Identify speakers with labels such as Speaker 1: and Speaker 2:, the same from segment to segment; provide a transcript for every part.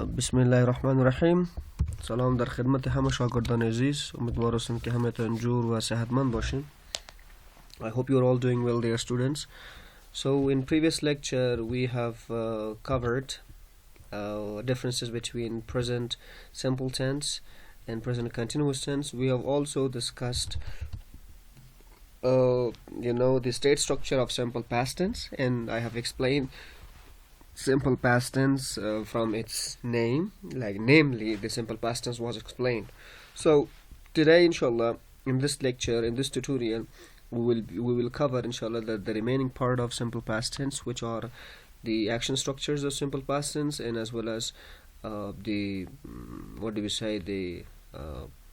Speaker 1: بسم الله الرحمن الرحیم. سلام در خدمت همه شاگردان عزیز. امیدوار هستم که همه‌تان جور و صحتمند باشین. I hope you're all doing well, dear students. So in previous lecture we have covered differences between present simple tense and present continuous tense. We have also discussed the state structure of simple past tense, and I have explained simple past tense from its name, namely the simple past tense was explained. So today, inshallah, in this lecture, in this tutorial, we will cover, inshallah, the remaining part of simple past tense, which are the action structures of simple past tense, and as well as the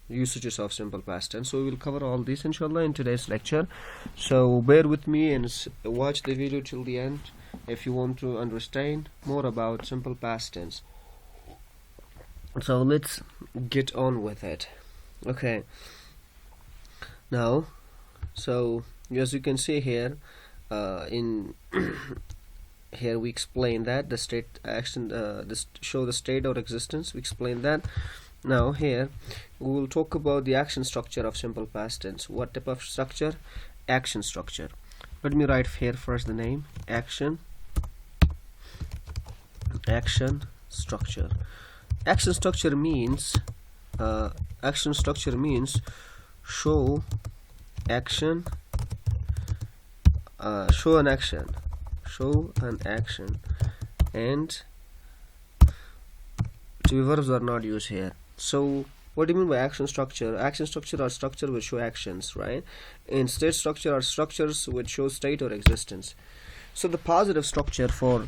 Speaker 1: usages of simple past tense. So we will cover all this, inshallah, in today's lecture. So bear with me and watch the video till the end if you want to understand more about simple past tense. So let's get on with it. Okay, now, so as you can see here, in here we explain that the state action, show the state or existence. We explain that. Now here we will talk about the action structure of simple past tense. What type of structure? Action structure. Let me write here first the name. Action structure. Action structure means show action, show an action, and two verbs are not used here. So what do you mean by action structure? Action structure or structure which show actions, right? And state structure are structures which show state or existence. So the positive structure for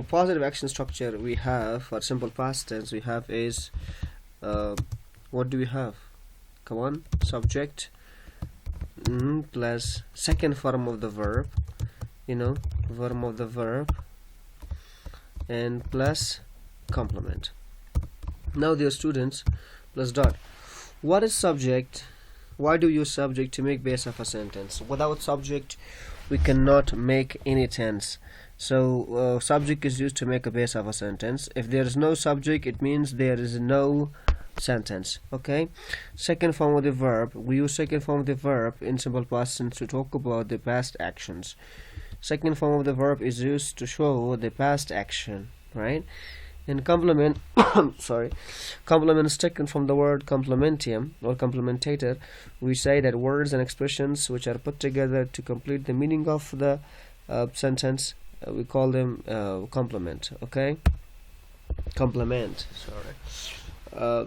Speaker 1: positive action structure we have for simple past tense we have is what do we have? Come on, subject plus second form of the verb, form of the verb, and plus complement. Now dear students, plus dot. What is subject? Why do you use subject to make base of a sentence? Without subject we cannot make any tense. So subject is used to make a base of a sentence. If there is no subject, it means there is no sentence. Okay, second form of the verb, we use second form of the verb in simple past tense to talk about the past actions. Second form of the verb is used to show the past action, right? And complement complement is taken from the word complementium or complementator. We say that words and expressions which are put together to complete the meaning of the sentence, we call them complement. Okay, complement, sorry.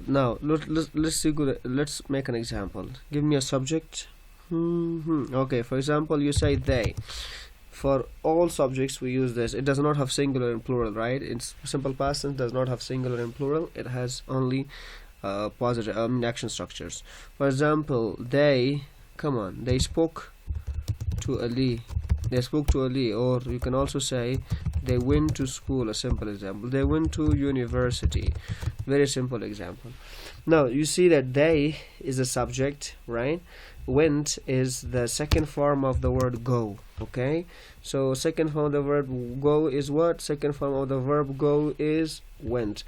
Speaker 1: Now let's see let's make an example. Give me a subject. Okay, for example, you say they. For all subjects we use this. It does not have singular and plural, right? In simple past tense does not have singular and plural. It has only action structures. For example, they spoke to Ali. They spoke to Ali. Or you can also say they went to school. A simple example. They went to university. Very simple example. Now you see that they is a subject, right? Went is the second form of the word go. Okay, so second form of the verb go is what? Second form of the verb go is went.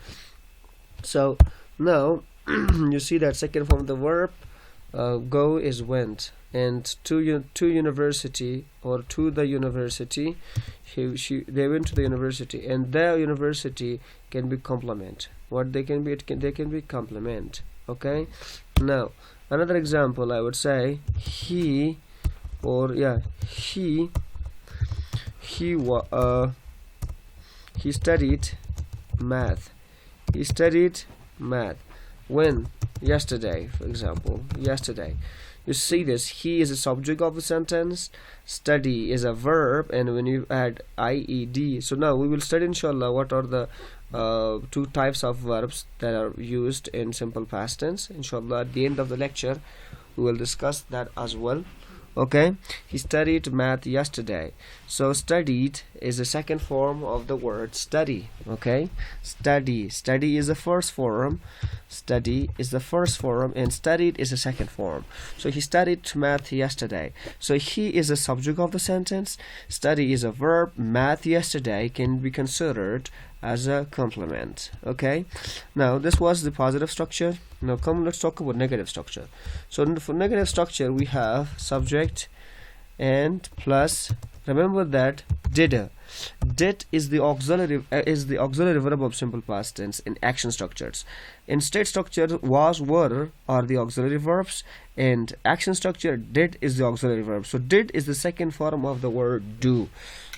Speaker 1: So now you see that second form of the verb go is went, and to university or to the university, they went to the university, and their university can be complement. What they can be? They can be complement. Okay, now another example I would say he studied math. He studied math. When? Yesterday, for example. Yesterday. You see this, he is a subject of the sentence, study is a verb, and when you add IED. So now we will study, inshallah, what are the two types of verbs that are used in simple past tense. Inshallah, at the end of the lecture we will discuss that as well. Okay, he studied math yesterday. So studied is the second form of the word study. Okay, study is the first form. Study is the first form, and studied is the second form. So he studied math yesterday. So he is the subject of the sentence. Study is a verb. Math yesterday can be considered as a complement. Okay, now this was the positive structure. Now come, let's talk about negative structure. So for negative structure we have subject and plus, remember that did is the auxiliary verb of simple past tense in action structures. In state structure, was, were are the auxiliary verbs, and action structure did is the auxiliary verb. So did is the second form of the word do.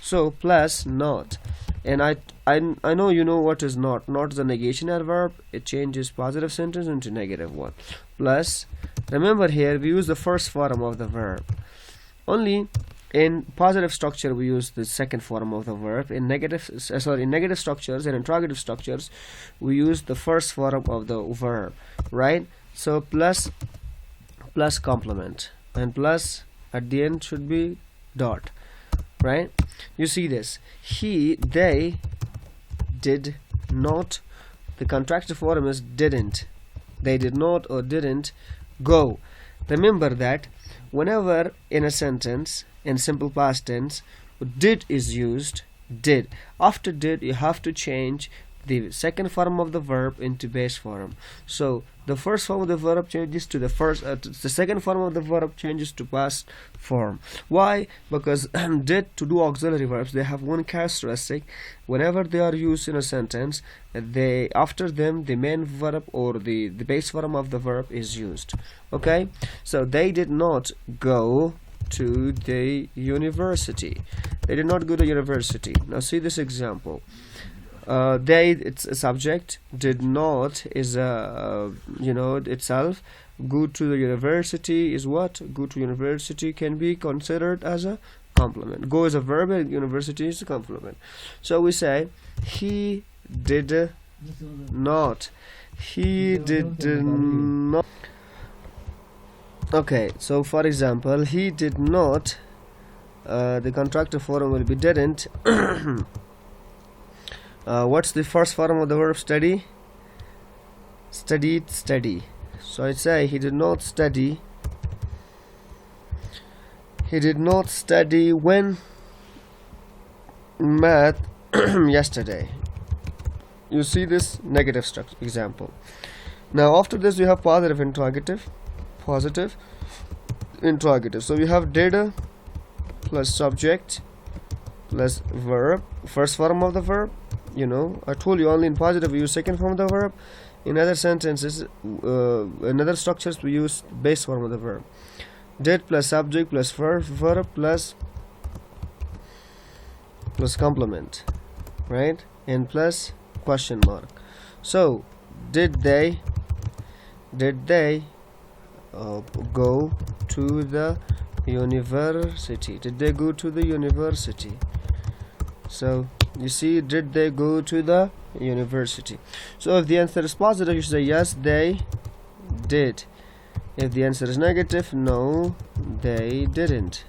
Speaker 1: So plus not, and I know you know what is not. Not is a negation adverb. It changes positive sentence into negative one. Plus, remember here we use the first form of the verb. Only in positive structure we use the second form of the verb. In negative structures and interrogative structures we use the first form of the verb, right? So plus complement, and plus at the end should be dot, right? You see this, he, they did not. The contracted form is didn't. They did not or didn't go. Remember that whenever in a sentence in simple past tense did is used, did, after did you have to change the second form of the verb into base form. So the first form of the verb changes to the second form of the verb changes to past form. Why? Because did to do auxiliary verbs, they have one characteristic. Whenever they are used in a sentence, they after them the main verb or the base form of the verb is used. Okay, so they did not go to the university. They did not go to university. Now see this example. They, it's a subject. Did not is a itself. Go to the university is what? Go to university can be considered as a complement. Go is a verb and university is a complement. So we say he did not. He did not. Okay, so for example, he did not. The contracted form will be didn't. What's the first form of the verb study? Studied, study. So I'd say he did not study. He did not study when math yesterday. You see this negative structure example. Now after this we have positive interrogative. Positive interrogative. So we have did plus subject plus verb, first form of the verb. I told you only in positive we use second form of the verb. In other sentences, in other structures we use base form of the verb. Did plus subject plus verb plus complement, right? And plus question mark. So did they go to the university? Did they go to the university? So you see, did they go to the university? So if the answer is positive, you should say yes, they did. If the answer is negative, no, they didn't.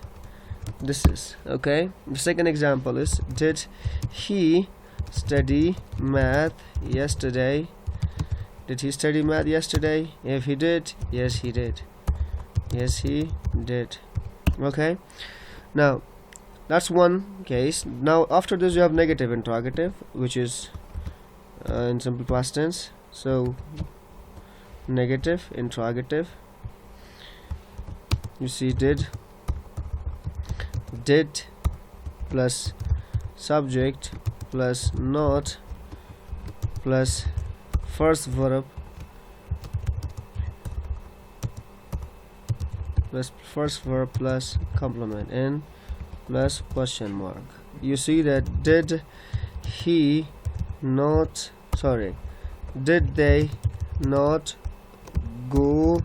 Speaker 1: This is okay. The second example is, did he study math yesterday? Did he study math yesterday? If he did, yes he did. Yes he did. Okay, now that's one case. Now after this you have negative interrogative, which is in simple past tense. So negative interrogative, you see did plus subject plus not plus first verb plus complement and plus question mark. You see that did they not go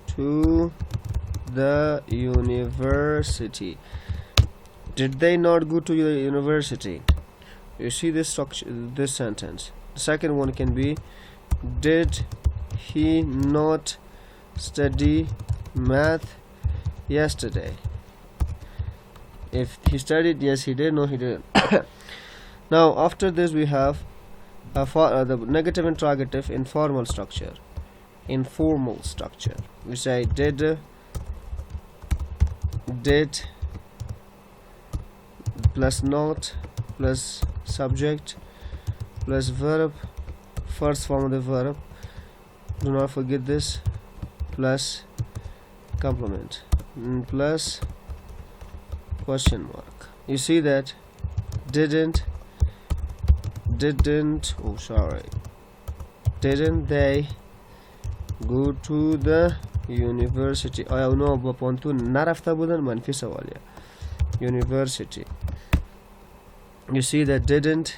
Speaker 1: to the university? Did they not go to the university? You see this structure, this sentence. The second one can be, did he not study math yesterday? If he studied, yes he did, no he didn't. Now after this we have the negative interrogative in formal structure. In formal structure we say did plus not plus subject plus verb, first form of the verb, do not forget this, plus complement, plus question mark. You see that didn't they go to the university؟ آیا اونا با پانتون نرفته بودن؟ منفی سوالیه. University. You see that didn't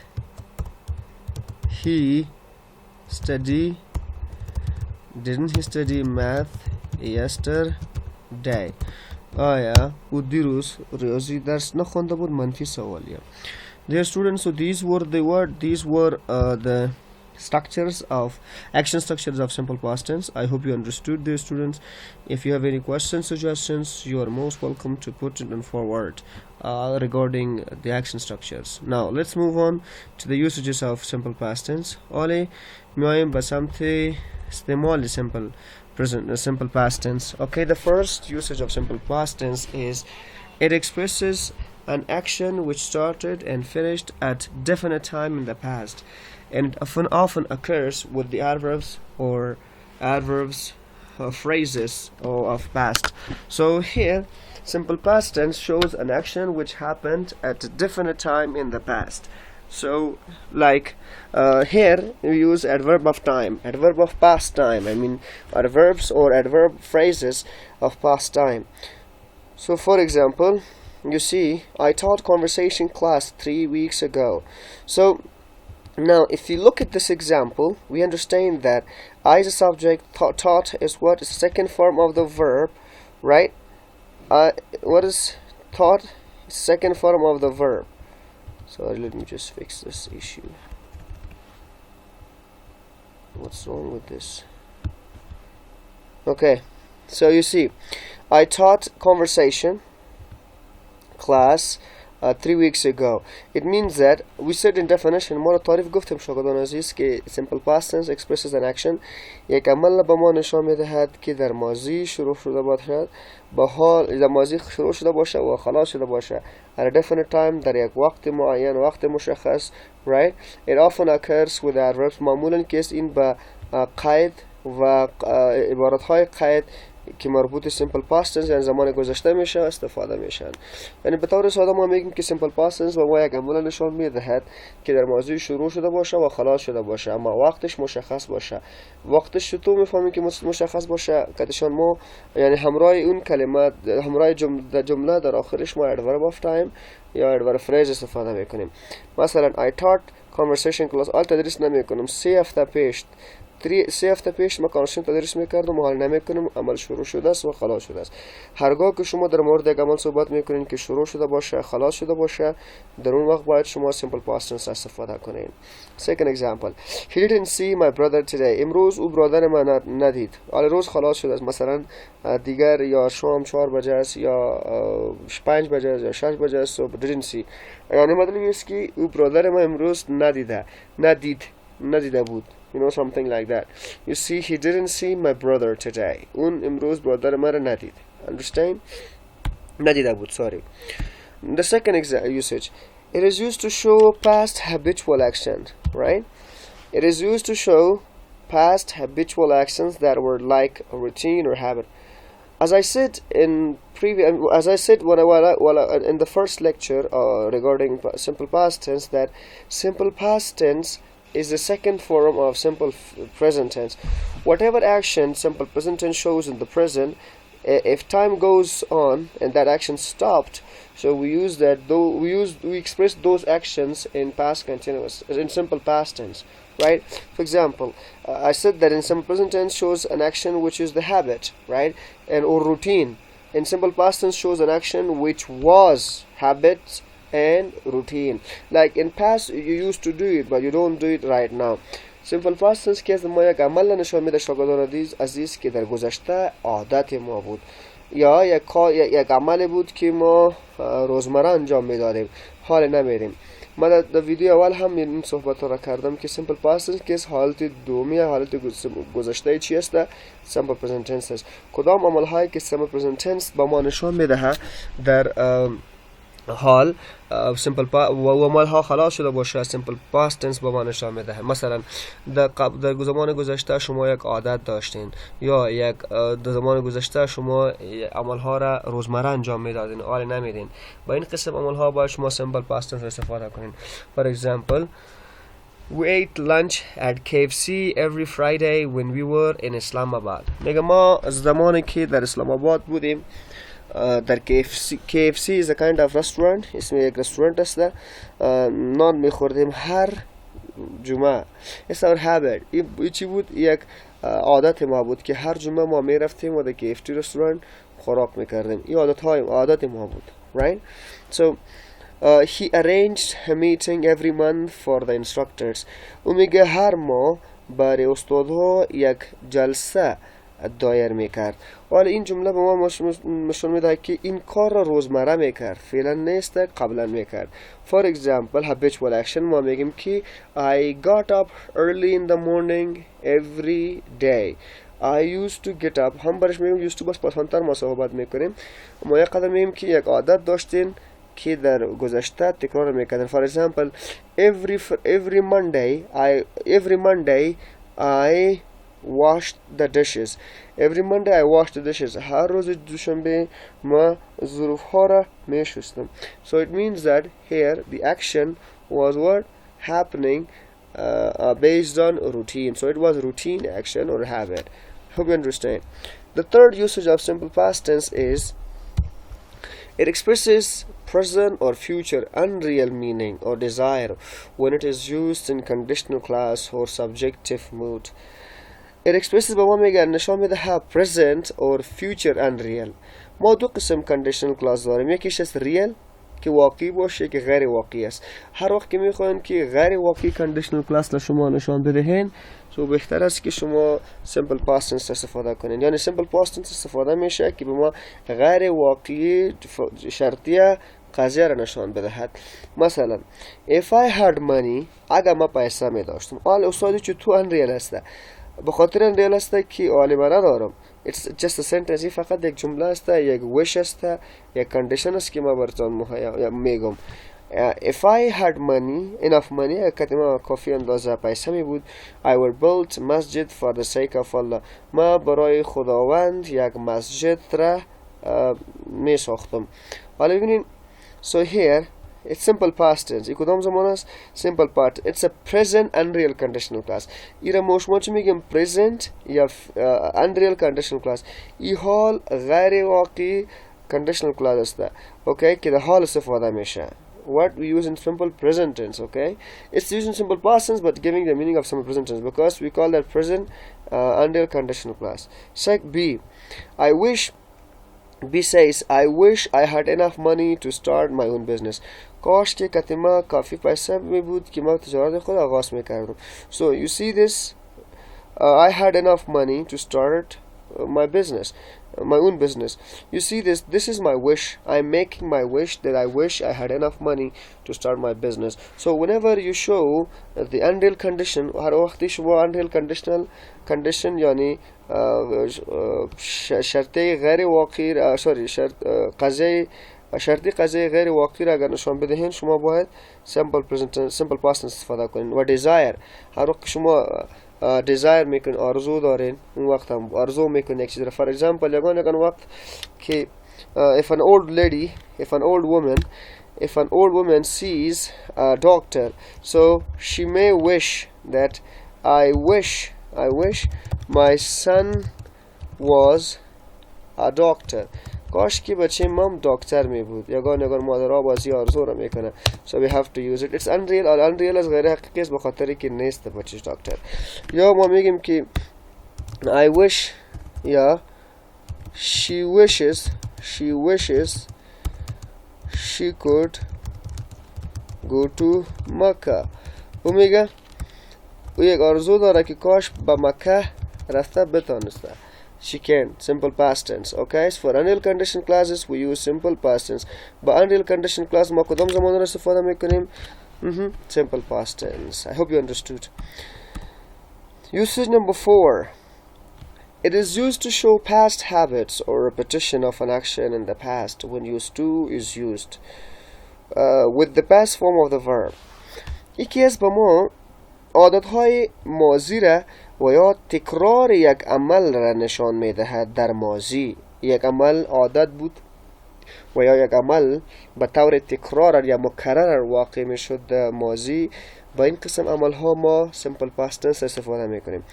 Speaker 1: he study math yesterday؟ آیا او دیروز ریاضی درس نخوانده بود؟ منفی سوالیه. Dear students, so these were the structures of action structures of simple past tense. I hope you understood, dear students. If you have any questions, suggestions, you are most welcome to put it on forward regarding the action structures. Now let's move on to the usages of simple past tense. Oli میایم به سمت استعمال simple past tense. Okay, the first usage of simple past tense is it expresses an action which started and finished at definite time in the past, and often occurs with the adverbs phrases of past. So here simple past tense shows an action which happened at a definite time in the past. So like here we use adverb of time, adverb of past time, I mean adverbs or adverb phrases of past time. So for example, you see, I taught conversation class 3 weeks ago. So now if you look at this example, we understand that I as a subject, taught is what is the second form of the verb, right? What is taught? Second form of the verb. Sorry, let me just fix this issue. What's wrong with this? Okay, so you see, I taught conversation class 3 weeks ago. It means that we said in definition ما رو تعریف گفتیم شاگردان عزیز که simple past tense expresses an action یک عمل به ما نشان میدهد که در ماضی شروع شده باشد با حال در ماضی شروع شده باشه و خلاص شده باشه at a definite time در یک وقت معین وقت مشخص, right? It often occurs with adverbs معمولا که این به قید و عبارت های قید که مربوط simple past tense یعنی زمان گذشته میشه استفاده میشن. یعنی به طور ساده ما میگیم که simple past tense به ما یک عمل نشان میدهد که در ماضی شروع شده باشه و خلاص شده باشه اما وقتش مشخص باشه. وقتش چطور میفهمیم که مشخص باشه؟ کدشان ما یعنی همراه اون کلمات همراه جمله در آخرش ما adverb of time یا adverb phrase استفاده میکنیم. مثلا I taught conversation class آل تدریس نمیکنم 3 هفته پیش 3 هفته پیش ما کانورسیشن تدریس میکردم و حال نمیکنم عمل شروع شده است و خلاص شده است. هرگاه که شما در مورد یک عمل صحبت میکنین که شروع شده باشه خلاص شده باشه در اون وقت باید شما simple past tense استفاده کنین. Second example, he didn't see my brother today. امروز او برادر من ندید. حالا روز خلاص شده است. مثلا دیگر یا شام 4 بجه است یا 5 بجه است یا 6 بجه است و didn't see. یعنی مطلب است که او برادر من امروز ندیده بود. You know, something like that. You see, he didn't see my brother today. اون امروز برادر مرا ندید. Understand? ندیده بود, sorry. The second usage. It is used to show past habitual action, right? It is used to show past habitual actions that were like a routine or habit. As I said in in the first lecture regarding simple past tense, that simple past tense is the second form of simple present tense. Whatever action simple present tense shows in the present, if time goes on and that action stopped, so we express those actions in past continuous, in simple past tense, right? For example, I said that in simple present tense shows an action which is the habit, right, and or routine. In simple past tense shows an action which was habits and routine. Like in past you used to do it but you don't do it right now. Simple past tense که از ما یک عمل نشان میده شاگردان عزیز که در گذشته عادت ما بود یا یک عمل بود که ما روزمره انجام میدادیم حال نمیدیم. ما در ویدیو اول هم این صحبت را کردم که simple past tense که حالت دومی حالت گذشته چی است؟ simple present tense است. کدام عمل هایی که simple present tense با ما نشان میده در حال سیمپل و عملها خلاص شده باشه سیمپل پاست تنس به ما نشان میده. مثلا در زمان گذشته شما یک عادت داشتین یا یک در زمان گذشته شما عملها را روزمره انجام میدادین حال نمیدین، با این قسم عملها باید شما سیمپل پاست تنس استفاده کنین. For example, we ate lunch at KFC every Friday when we were in Islamabad. میگه ما زمانی که در اسلام آباد بودیم در KFC is a kind of restaurant، اسم یک رستورانت است، نان میخوردیم هر جمعه. it's our habit. این چی بود؟ یک عادت ما بود که هر جمعه ما میرفتیم و در KFC رستوران خوراک میکردیم. این عادت ما بود. right? So he arranged a meeting every month for the instructors. او میگه هر ماه برای استادها یک جلسه دایر میکرد. حالا این جمله به ما نشون میده که این کار را روزمره میکرد، فعلا نیست، قبلا میکرد. For example, habitual action ما میگیم که I got up early in the morning every day. I used to get up. هم برش میگیم used to باش پاسانتر ما صحبت میکنیم. ما یک قدر میگیم که یک عادت داشتین که در گذشته تکرار میکردن. For example, every Monday I washed the dishes. Every Monday I washed the dishes. هر روز دوشنبه ما ظروف ها را می شستم. So it means that here the action was what happening based on routine. So it was routine action or habit. Hope you understand. The third usage of simple past tense is it expresses present or future unreal meaning or desire when it is used in conditional clause or subjective mood. It expresses به ما میگه نشان میده present or future unreal. ما دو قسم conditional clause داریم، یکیش است real که واقعی باشه که غیر واقعی است. هر وقت که میخواین که غیر واقعی conditional clause شما نشان بدهین so بهتر است که شما simple past tense استفاده کنین. یعنی simple past tense استفاده میشه که به ما غیر واقعی شرطیه قضیه را نشان بدهد. مثلا if I had money اگر ما پیسه می داشتم. حال استادی چه تو unreal هسته به خاطر unreal هسته که حالی من ندارم. It's just a sentence. این فقط یک جمله است، یک wish است، یک condition است که ما براتون میگم. If I had enough money اگر ما کافی اندازه پیسه می بود I would build masjid for the sake of Allah. ما برای خداوند یک مسجد را می ساختم. حالا ببینین so here it's simple past tense. این کدام زمان است؟ simple past. It's a present unreal conditional clause. ایره ما شما چی میگیم present یا unreal conditional clause. این حال غیر واقعی conditional clause است. okay که در حال استفاده میشه. What we use in simple present tense, okay? It's used in simple past tense but giving the meaning of simple present tense because we call that present unreal conditional clause. Sec B. B says, I wish I had enough money to start my own business. کاش که کتیما کافی پیسه می بود که ما تجارت خود آغاز میکردم. So you see this, I had enough money to start my business, my own business. You see this, this is my wish. I'm making my wish that I wish I had enough money to start my business. So whenever you show the unreal condition, هر وقتی شما unreal condition یعنی شرطی غیر واقعی شرطی قضیه غیر واقعی را اگر نشان بدهین شما باید simple past استفاده کنین. و desire هر وقت شما desire میکنین آرزو دارین اون وقت هم آرزو میکنین یک چیز را. for example یگان وقت که if an old woman sees a doctor so she may wish that I wish my son was a doctor. کاش که بچه مام دکتر می بود. یگان مادرها بازی آرزو را میکنه. So we have to use it. It's unreal. Unreal از غیر حقیقی است به خاطری که نیست بچهش دکتر. یا ما میگیم که I wish یا she wishes she could go to Mecca. او میگه او یک آرزو داره که کاش به مکه رفته بتانسته. She can. Simple past tense. Okay. So for unreal condition clauses we use simple past tense. But unreal condition clause ما کدام زمان را استفاده میکنیم؟ Simple past tense. I hope you understood. Usage number 4. It is used to show past habits or repetition of an action in the past when used to is used. with the past form of the verb. یکی از به ما عادتهای ماضی را و یا تکرار یک عمل را نشان میدهد. در ماضی یک عمل عادت بود و یا یک عمل به طور تکرار یا مکرر واقع می شد در ماضی. با این قسم عمل ها ما simple past tense استفاده می کنیم.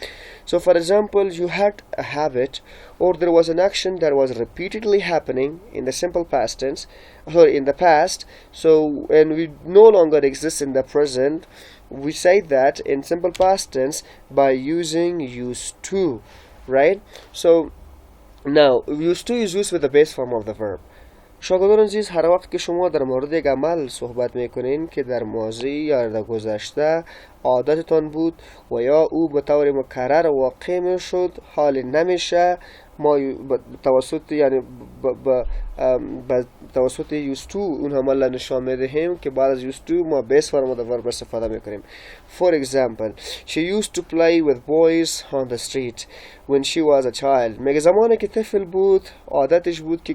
Speaker 1: So for example, you had a habit or there was an action that was repeatedly happening in the simple past tense, sorry, in the past. So and we no longer exist in the present, we say that in simple past tense by using used to, right? So now used to is used with the base form of the verb. شاگردان عزیز، هر وقت که شما در مورد یک عمل صحبت میکنین که در ماضی یا در گذشته عادتتان بود و یا او به طور مکرر واقع میشد، حال نمیشه، ما توسط یعنی به توسط used to اون عمل را نشان میدهیم که بعد از used to ما base form of the verb استفاده میکنیم. For example, she used to play with boys on the street when she was a child. میگه زمانی که طفل بود عادتش بود که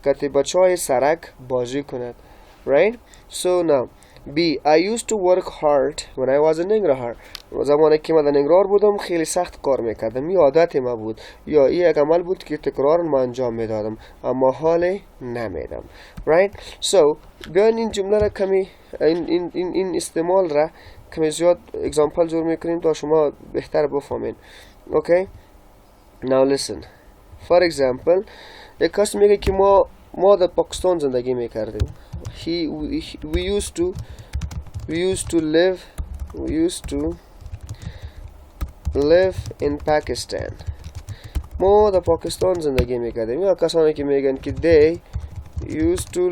Speaker 1: کتی بچهای سرک بازی کند. Right? So now B. I used to work hard when I was in Nangarhar. زمانی که من در ننگرهار بودم خیلی سخت کار میکردم. این عادت ما بود یا این یک عمل بود که تکرار ما انجام میدادم اما حال نمیدم. Right? So بیاین این جمله را کمی این استعمال را کمی زیاد اگزامپل جور میکنیم تا شما بهتر بفهمین. Okay? Now listen. For example, یک کس میگه که ما در پاکستان زندگی میکردیم. We used to live in Pakistan. ما در پاکستان زندگی میکردیم. یا کسانی که میگن که they used to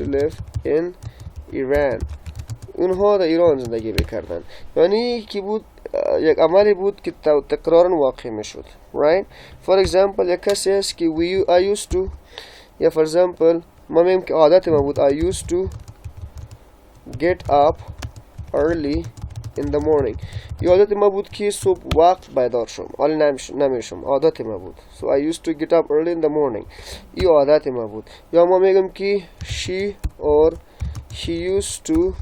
Speaker 1: live in Iran. اونها در ایران زندگی میکردن. یعنی که بود یک عملی بود که تکرارا واقع میشد. Right? For example, یک کسی است که I used to یا for example ما میگم که عادت ما بود I used to get up early in the morning. یه عادت ما بود که صبح وقت بیدار شم. حالا نمیشم. عادت ما بود. So I used to get up early in the morning. این عادت ما بود. یا ما میگم که she or he used to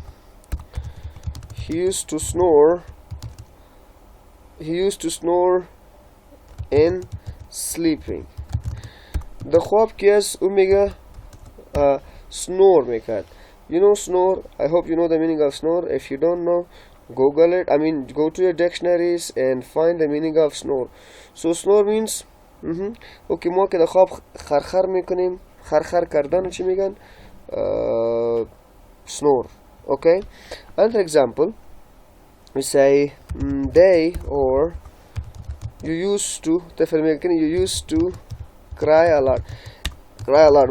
Speaker 1: snore in sleeping. در خواب که است او میگه snore میکرد. You know snore? I hope you know the meaning of snore. If you don't know, Google it. Go to your dictionaries and find the meaning of snore. So snore means okay, ما که در خواب خرخر میکنیم. خرخر کردن چی میگن؟ Snore. Okay? Another example, we say they or you used to طفل میگه که you used to cry a lot.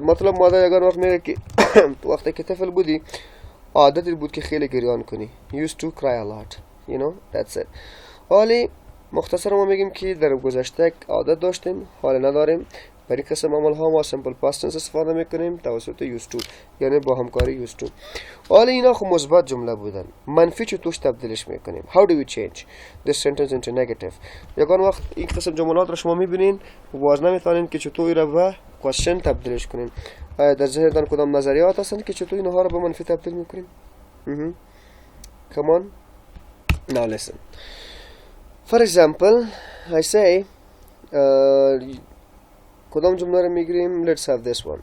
Speaker 1: مطلب مادر اگر وقت میگه که وقتی که طفل بودی عادت بود که خیلی گریان کنی. used to cry a lot. You know, that's it. حالی مختصر ما میگیم که در گذشته عادت داشتیم حال نداریم. برای قسم عمل ها ما simple past tense استفاده میکنیم توسط used to یعنی با همکاری used to. حالا اینا خب مثبت جمله بودن. منفی چطورش تبدیلش میکنیم؟ How do we change this sentence into negative؟ یکان وقت این قسم جملات را شما میبینین باز نمیتونین که چطور را به question تبدیلش کنین. در ذهنتان کدام نظریات هستن که چطور اینها را به منفی تبدیل میکنیم؟ Come on. Now listen. For example, I say کدام جمله رو میگیریم؟ Let's have this one.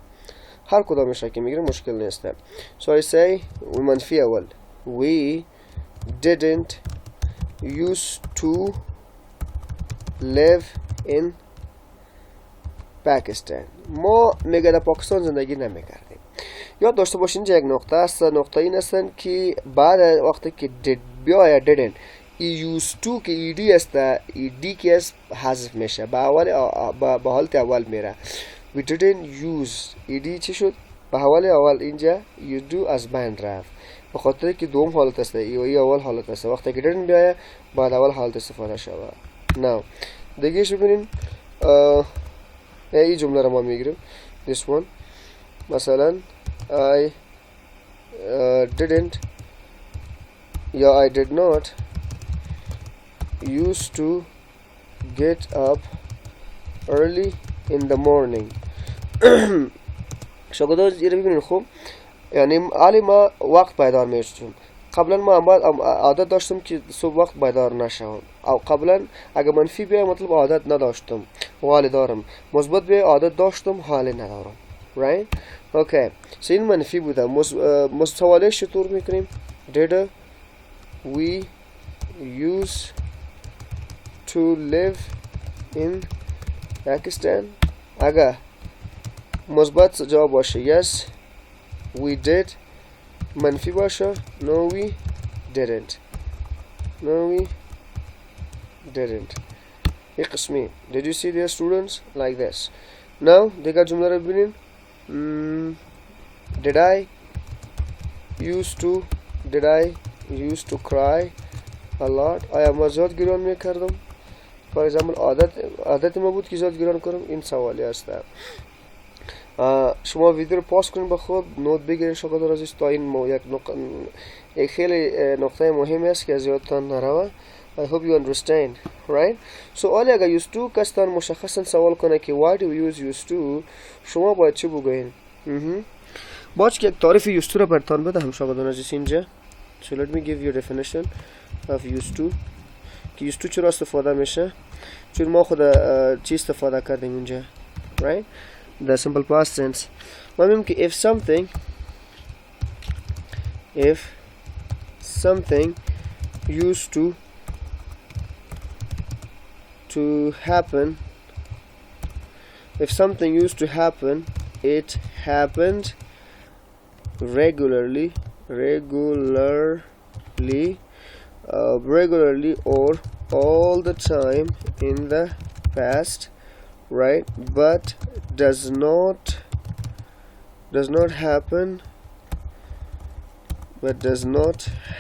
Speaker 1: هر کدامش را که میگیریم مشکل نیست. So I say منفی اول we didn't used to live in Pakistan. ما میگه در پاکستان زندگی نمیکردیم. یاد داشته باشین اینجا یک نقطه است. نقطه این هستن که بعد وقتی که did بیاید didn't used to که ed است ed که است حذف میشه به حالت اول میره. we didn't use ed چی شد؟ به حال اول اینجا you do از بین رفت به خاطر که دوم حالت است ای اول حالت است. وقتی که didn't بیاید بعد اول حالت استفاده شود. now دیگه شو ببینین این جمله رو ما میگیریم this one مثلا I didn't یا I did not used to get up early in the morning. شاگردان رو ببینید خوب. یعنی حالی ما وقت بیدار میشدم. قبلا ما عادت داشتم که صبح وقت بیدار نشوم. او قبلا اگه منفی بیه مطلب عادت نداشتم حال دارم. مثبت بیه عادت داشتم حال ندارم. right okay so این منفی بوده. سوالش چطور میکنیم؟ did we used to live in Pakistan. اگه مثبت جواب باشه yes we did. منفی باشه no we didn't. no we didn't. یک قسمی. did you see their students like this. now دیگه جمله رو ببینیم. did I used to cry a lot. آیا ما زیاد گریان میکردم؟ for example عادت ما بود که زیاد گریان کنم. این سوالی هست. شما ویدیو رو پاس کنید به خود نوت بگیرید شاگردان عزیز تا این یک خیلی نقطه مهمی است که از یادتان نروه. I hope you understand right. سوالی اگر used to کستان مشخصا سوال کنه که why do we use used to شما باید چه بگوین؟ باید که یک تعریف used to رو برتان بدهم شاگردان عزیز اینجا. so let me give you a definition of used to. که used to چرا استفاده میشه؟ چون ما خود چی استفاده کردیم اینجا right. the simple past tense. ما میگیم که if something used to happen, if something used to happen it happened regularly or all the time in the past right, but does not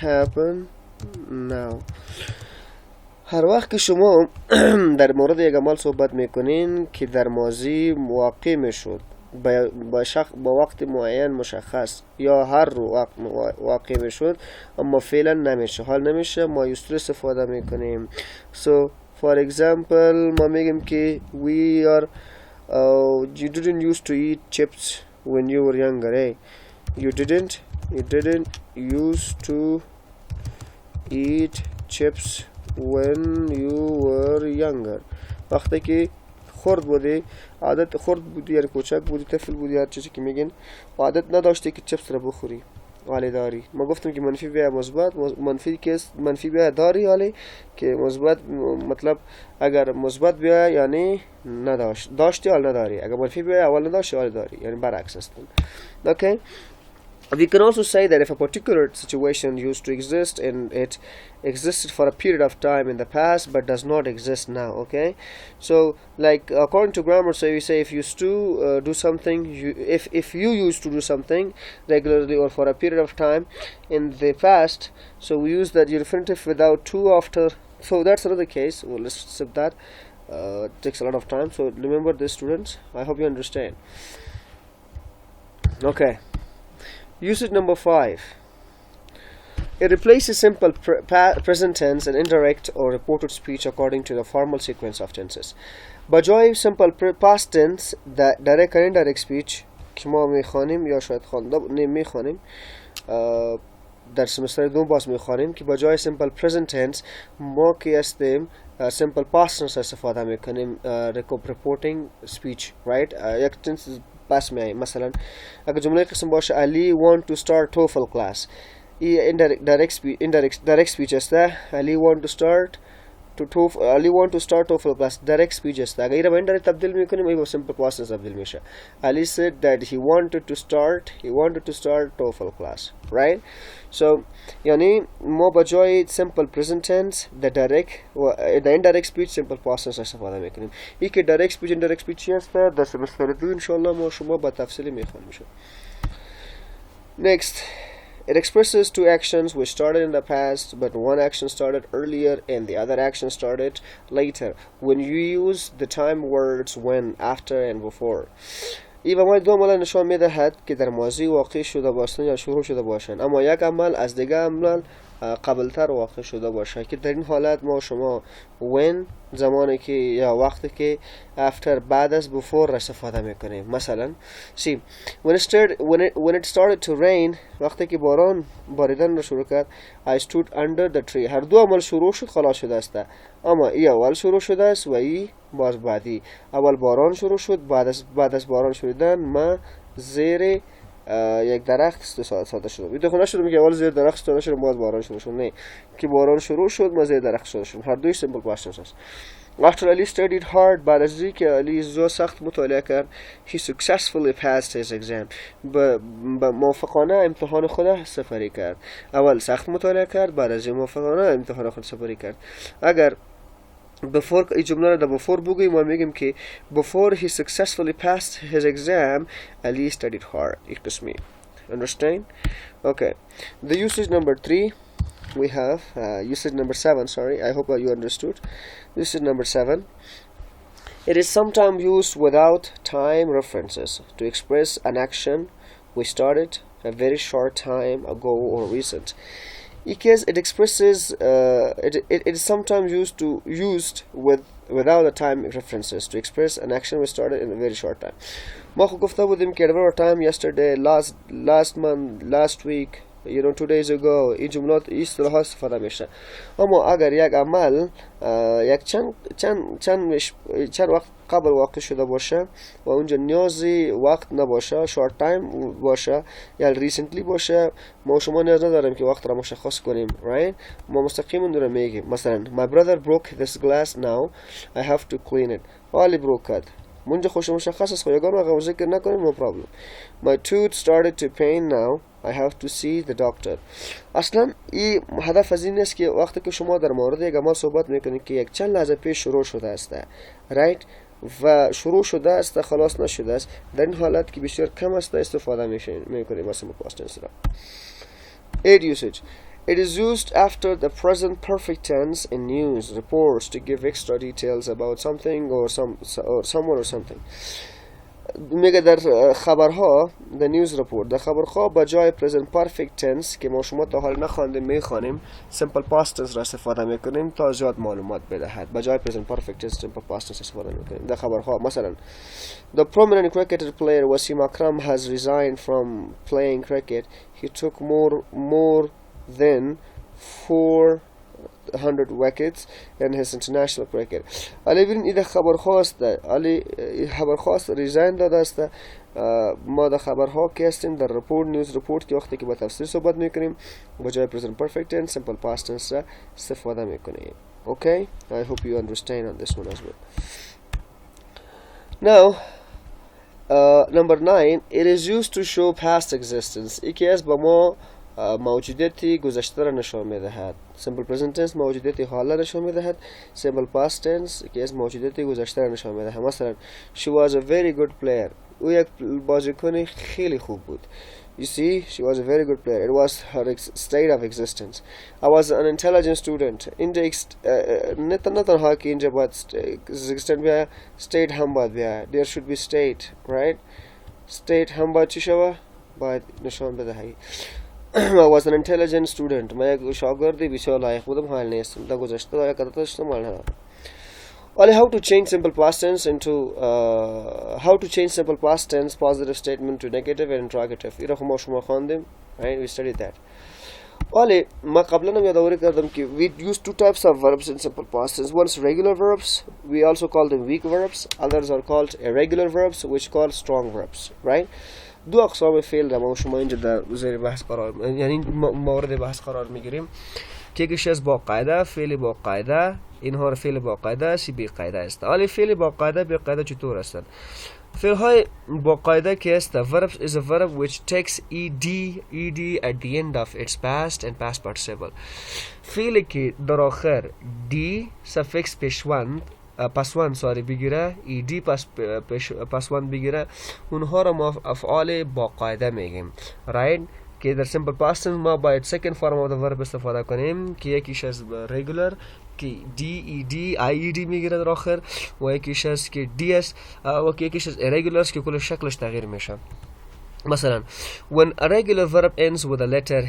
Speaker 1: happen now. هر وقت که شما در مورد یک عمل صحبت میکنین که در ماضی واقع میشد با وقت معین مشخص یا هر وقت واقع میشد اما فعلا نمیشه حال نمیشه ما یوستر استفاده میکنیم. so for example ما میگیم که you didn't used to eat chips when you were younger. you didn't used to eat chips when you were younger. وقتی که خرد بودی عادت خرد بودی یعنی کوچک بودی طفل بودی هر چیزی که میگین عادت نداشتی که چپس رو بخوری حالی داری. ما گفتم که منفی بیه مثبت منفی بیه داری حالی که مثبت مطلب اگر مثبت بیه یعنی داشتی حال نداری. اگر منفی بیه اول نداشتی حال داری یعنی برعکس هستن. okay. We can also say that if a particular situation used to exist and it existed for a period of time in the past but does not exist now. Okay, so like according to grammar, so we say if you used to do something, if you used to do something regularly or for a period of time in the past, so we use that infinitive without to after. So that's another case. Well, let's skip that. It takes a lot of time. So remember this, students. I hope you understand. Okay. Usage number 5. It replaces simple present tense and indirect or reported speech according to the formal sequence of tenses. بجای simple past tense direct and indirect speech که ما میخوانیم یا شاید نمیخوانیم در سمستر دوم باز میخوانیم که بجای simple present tense ما که هستیم simple past tense استفاده میکنیم reporting speech right. یک tense پس میای مثلا اگر جمله قسم باشه علی want to start TOEFL class این direct speech است. علی want to start TOEFL class direct speech است. اگر این رو indirect تبدیل میکنیم این با simple past tense تبدیل میشه. علی said that he wanted to start TOEFL class right. so یعنی ما بجای simple present tense the indirect speech simple past tense استفاده میکنیم. این که direct speech indirect speech چی است در سمستر دو انشالله ما شما با تفصیلی میخوانیم. next. It expresses two actions which started in the past, but one action started earlier and the other action started later. When you use the time words when, after, and before. این به ما دو عمل نشان میدهد که در ماضی واقع شده باشند یا شروع شده باشند اما یک عمل از دیگر عمل قبلتر واقع شده باشه که در این حالت ما شما when زمانی که یا وقتی که after بعد از before را استفاده میکنیم. مثلا see when it started to rain وقتی که باران باریدن را شروع کرد I stood under the tree. هر دو عمل شروع شد خلاص شده است، اما ای اول شروع شده است و ای باز بعدی. اول باران شروع شد، بعد از باران شدیدن ما زیر یک درخت ساده شدم. این دخونه شده میگه اول زیر درخت ساده شدم باز باران شروع شد. نه، که باران شروع شد ما زیر درخت ساده شدم. هر دوی سیمپل پاست تنس است. After Ali studied hard بعد از اینکه علی زو سخت مطالعه کرد he successfully passed his exam. با موفقانه امتحان خود سپری کرد. اول سخت مطالعه کرد، بعد از موفقانه امتحان خود سپری کرد. اگر before این جمله را before بگوییم ما میگیم که before he successfully passed his exam Ali studied hard. یک قسمی. Understand? Okay. The usage number 3 we have usage number 7, sorry, I hope you understood. Usage number 7, it is sometimes used without time references to express an action we started a very short time ago or recent. Because it expresses it is sometimes used without the time references to express an action we started in a very short time. ما خو گفته بودیم که at time yesterday, last month, last week, 2 days ago این جملات این اصطلاحات استفاده میشه. اما اگر یک عمل یک چند وقت قبل واقع شده باشه و اونجا نیازی وقت نباشه، short time باشه یا recently باشه، ما شما نیاز نداریم که وقت را مشخص کنیم. right؟ ما مستقیما داره میگیم مثلا my brother broke this glass now I have to clean it. حالی broke کرد منجا خوش مشخص است، یگان وقت ذکر نکنیم no problem. My tooth started to pain now I have to see the doctor. اصلا این هدف از این است که وقتی که شما در مورد یک عمل صحبت میکنید که یک چند لحظه پیش شروع شده است right و شروع شده است خلاص نشده است، در این حالت که بسیار کم است استفاده میکنیم مثلا past tense را. 8 usage. It is used after the present perfect tense in news reports to give extra details about something or someone or something. میگه در خبرها the news report در خبرها با جای present perfect tense که ما شما تا حال نخواندیم میخوانیم simple past tense را استفاده میکنیم تا زیاد معلومات بدهد. با جای present perfect tense simple past tense استفاده میکنیم در خبرها. مثلا the prominent cricketer player Wasim Akram has resigned from playing cricket. He took more than 400 wickets in his international cricket. علی ببین این خبر خواست علی خبر خواست ریزاین داده است. ما در خبرها که هستیم در رپورت نیوز رپورت که وقتی که با تفسیر صحبت میکنیم با جای present perfect tense simple past tense را استفاده میکنیم. Okay? I hope you understand on this one as well. Now number 9, it is used to show past existence. یکی از با ما موجودیتی گذشته را نشان میدهد. simple present tense موجودیتی حال را نشان میدهد. simple past tense که از موجودیتی گذشته را نشان میدهد. مثلا she was a very good player. او یک بازیکن خیلی خوب بود. You see, she was a very good player. It was her state of existence. I was an intelligent student. نه تنها که اینجا باید existent بیا state هم باید بیا. There should be state, right? State هم باید چی شوه؟ باید نشان بدهی. I was an intelligent student. من یک شاگردی بسیار لایق بودم حال نیستم. در گذشته یک عادت داشتم حال ندارم. How to change simple past tense into positive statement to negative and interrogative. این رو ما شما خواندیم. Right? We studied that. ما قبلا هم یادآوری کردم که we use two types of verbs in simple past tense. One is regular verbs. We also call them weak verbs. Others are called irregular verbs, which called strong verbs. Right? دو اقسام فعل را ما شما اینجا در زیر بحث یعنی مورد بحث قرار میگیریم که یکیش از با قاعده، فعل با قاعده، اینها را فعل با قاعده، سی بی قاعده است. حالا فعل با قاعده بی قاعده چطور هستند؟ فعل های با قاعده که است verb is a verb which takes ed at the end of its past and past participle. فعلی که در آخر d suffix پسوند بگیره ایدی پسوند بگیره اونها را ما افعال با قاعده میگیم. right؟ که در simple past tense ما باید second form of the verb استفاده کنیم که یکیش از regular که ed میگیره در آخر و یکیش از که d است و یکیش از irregular که کل شکلش تغییر میشه. مثلا when a regular verb ends with a letter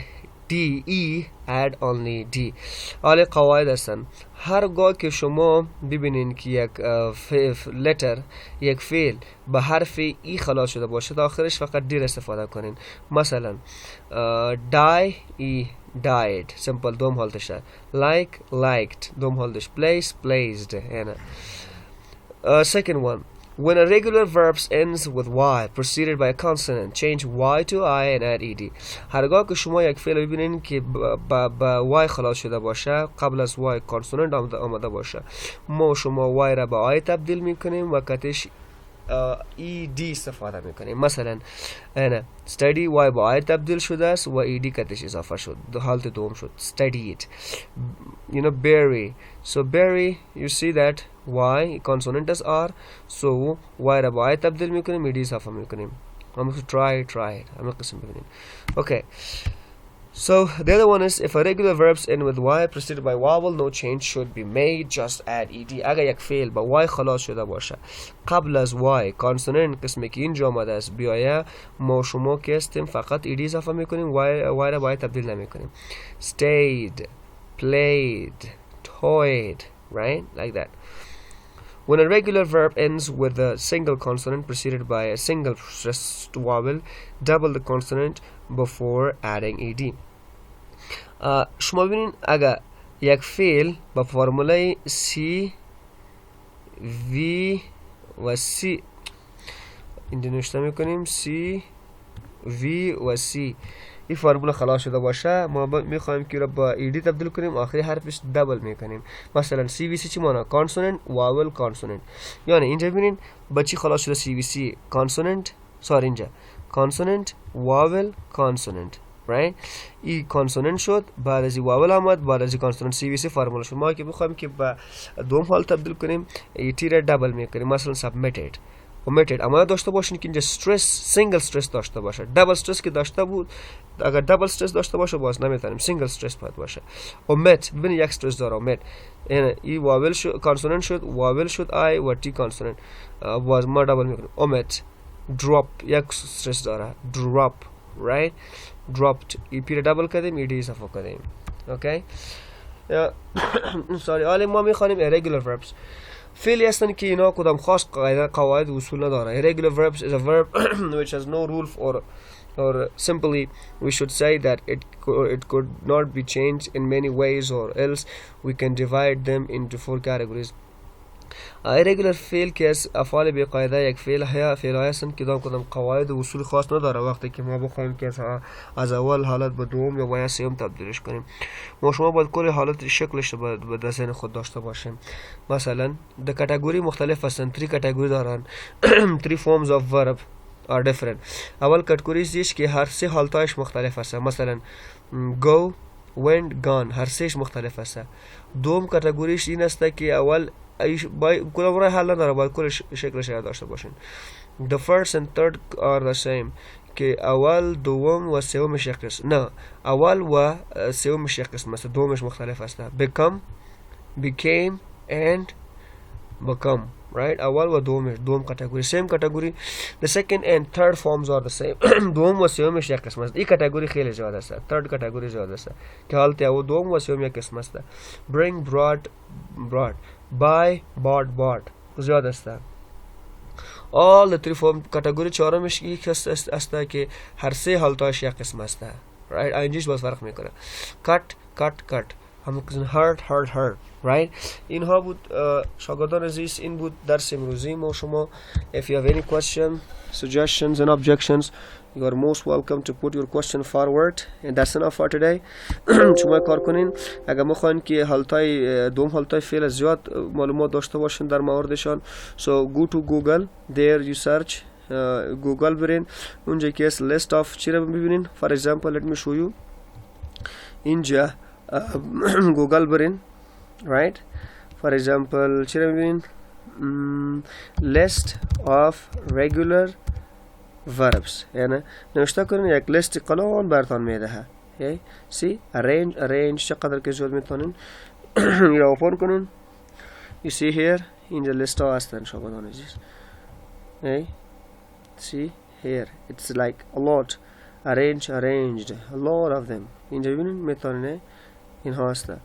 Speaker 1: D E add only D. حالا قواعد هستن. هرگاه که شما ببینین که یک letter یک فعل به حرف ای خلاص شده باشه آخرش فقط دیر استفاده کنین. مثلا die ای died simple دوم حالتش ده. like liked دوم حالتش. place placed. یعنی second one, when a regular verb ends with y preceded by a consonant, change y to I and add ed. هرگاه که شما یک فعل ببینین که با y خلاص شده باشه قبل از y کانسوننت آمده باشه ما شما y را به I تبدیل میکنیم و کتش ed استفاده میکنیم. مثلا انا study y با I تبدیل شده است و ed کتش اضافه شد حالت دوم شد studied. You know bury, so bury you see that y consonant is r, so y را با I تبدیل میکنیم ed اضافه میکنیم. هم try هم قسم ببینیم. Okay, so the other one is if a regular verbs end with y preceded by vowel no change should be made, just add ed. اگر یک فعل با y خلاص شده باشه قبل از y کانسوننت قسمی که اینجا آمده است بیایه ما شما که هستیم فقط ed اضافه میکنیم y را با I تبدیل نمیکنیم. stayed, played, toyed, right, like that. When a regular verb ends with a single consonant preceded by a single stressed vowel, double the consonant before adding ed. شما ببینین اگر یک فعل با فرموله C V و C اینجا نوشته میکنیم C V و C این فرموله خلاص شده باشه ما میخوایم که را با ed تبدیل کنیم آخری حرفش دبل میکنیم. مثلا CVC چی معنی؟ کانسوننت واول کانسوننت. یعنی اینجا ببینین با چی خلاص شده CVC کانسوننت اینجا کانسوننت واول کانسوننت right. این کانسوننت شد بعد از این واول آمد بعد از این کانسوننت CVC فرموله شد. ما که میخوایم که با دوم حال تبدیل کنیم ای تی را دبل میکنیم. مثلا submitted omitted. اما داشته باشین که اینجا استرس سینگل استرس داشته باشه. دبل استرس که داشته بود اگر دبل استرس داشته باشه باز نمیتونیم سینگل استرس باید باشه. omit ببینید یک استرس داره omit یعنی ای واول شد کانسوننت شد واول شد I و تی کانسوننت باز ما دبل میکنیم omit. drop یک استرس داره drop right dropped ای پی دبل کردیم ای دی اضافه کردیم. اوکی سوری حالا ما میخوانیم irregular verbs. فعلی هستن که اینا کدام خاص قواعد و اصول نداره. irregular verbs is a verb which has no rule or simply we should say that it could not be changed in many ways or else we can divide them into 4 categories. irregular فعل که از افعال بی قاعده یک فعل هستن که کدام قواعد و اصول خاص نداره. وقتی که ما بخوایم که از اول حالت به دوم یا به سوم تبدیلش کنیم ما شما باید کل حالت شکلش رو به ذهن خود داشته باشیم. مثلا د کاتگوری مختلف هستن 3 کاتگوری دارن 3 forms of verb are different. اول کاتگوری است که هر سه حالتاش مختلف هست. مثلا go went gone هر سهش مختلف هست. دوم کاتگوریش این است که اول کدام راه حل نداره باید کل شکلش را داشته باشین. the first and third are the same که اول دوم و سومش یک قسم نه اول و سومش یک قسم است دومش مختلف است. become became and become right اول و دوم کاتگوری same کاتگوری. the second and third forms are the same دوم و سومش یک قسم است. این کاتگوری خیلی زیاد است. third کاتگوری زیاد است که حالت اول دوم و سوم یک قسم است. bring brought buy bought زیاد است. all the 3 form کاتگوری چهارمش یک است که هر سه حالتاش یک قسم است right. اینجاش باز فرق میکنه. cut هم hurt right. اینها بود شاگردان عزیز این بود درس امروزی ما شما. if you have any question suggestions and objections you are most welcome to put your question forward and that's enough for today. شما کار کنین اگر میخواین که حالتای دوم حالتای فعل زیاد معلومات داشته باشین در موردشان so go to Google there you search Google برین اونجا که است list of چی رو ببینین. for example let me show you اینجا Google برین right. for example چی رو ببینین list of regular verbs یعنی نوشته کنین یک لیست قلان براتون میده. see arrange چقدر که زود میتونین این رو اوپن کنین. you see here اینجا لیست ها هستن شاگردان عزیز. see here it's like a lot arranged a lot of them اینجا ببینید میتونه اینها هستن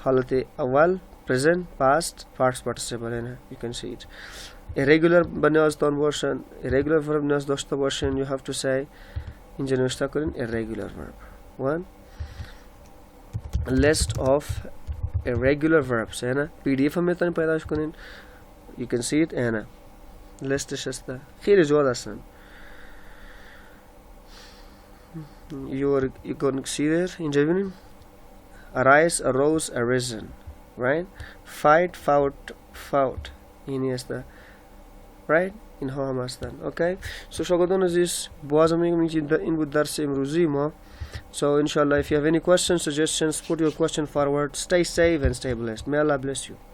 Speaker 1: حالت اول present past past participle نه you can see it irregular نیازتان باشن irregular verb نیاز داشته باشن you have to say اینجا نوشته کنین irregular verb one list of irregular verbs نه pdf هم میتونین پیداش کنین you can see it نه listش هسته خیلی زیاد هستن you're going to see there اینجا ببینیم arise arose arisen right fight fought اینی هسته right اینها هم هستن okay so شاگردان عزیز باز میگم این بود درس امروزی ما so inshallah if you have any questions suggestions put your question forward stay safe and stay blessed may Allah bless you